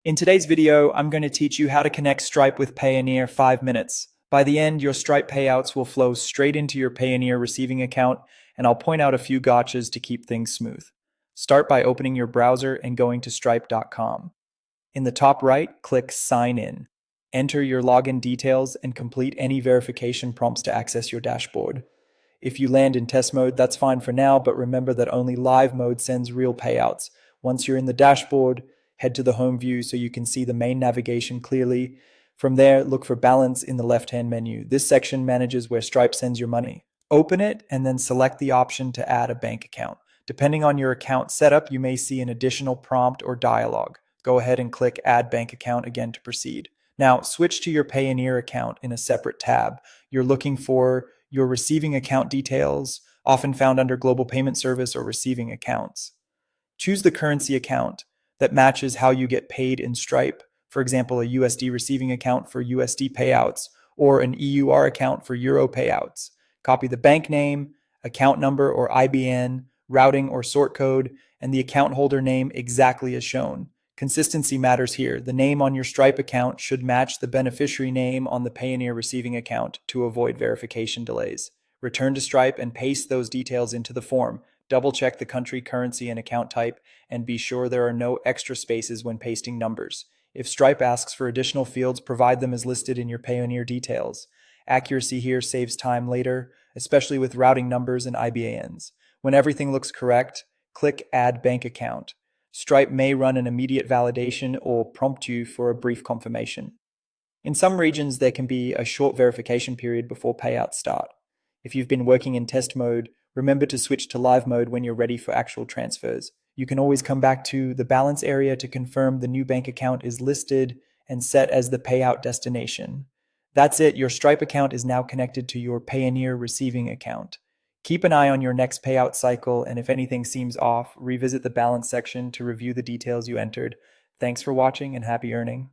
In today's video, I'm going to teach you how to connect Stripe with Payoneer 5 minutes. By the end, your Stripe payouts will flow straight into your Payoneer receiving account, and I'll point out a few gotchas to keep things smooth. Start by opening your browser and going to stripe.com. In the top right, click Sign In. Enter your login details and complete any verification prompts to access your dashboard. If you land in test mode, that's fine for now, but remember that only live mode sends real payouts. Once you're in the dashboard, head to the home view so you can see the main navigation clearly. From there, look for Balance in the left-hand menu. This section manages where Stripe sends your money. Open it and then select the option to add a bank account. Depending on your account setup, you may see an additional prompt or dialog. Go ahead and click Add Bank Account again to proceed. Now, switch to your Payoneer account in a separate tab. You're looking for your receiving account details, often found under Global Payment Service or Receiving Accounts. Choose the currency account that matches how you get paid in Stripe, for example, a USD receiving account for USD payouts or an EUR account for Euro payouts. Copy the bank name, account number or IBAN, routing or sort code, and the account holder name exactly as shown. Consistency matters here. The name on your Stripe account should match the beneficiary name on the Payoneer receiving account to avoid verification delays. Return to Stripe and paste those details into the form. Double check the country, currency, and account type, and be sure there are no extra spaces when pasting numbers. If Stripe asks for additional fields, provide them as listed in your Payoneer details. Accuracy here saves time later, especially with routing numbers and IBANs. When everything looks correct, click Add Bank Account. Stripe may run an immediate validation or prompt you for a brief confirmation. In some regions, there can be a short verification period before payouts start. If you've been working in test mode, remember to switch to live mode when you're ready for actual transfers. You can always come back to the balance area to confirm the new bank account is listed and set as the payout destination. That's it, your Stripe account is now connected to your Payoneer receiving account. Keep an eye on your next payout cycle, and if anything seems off, revisit the balance section to review the details you entered. Thanks for watching and happy earning.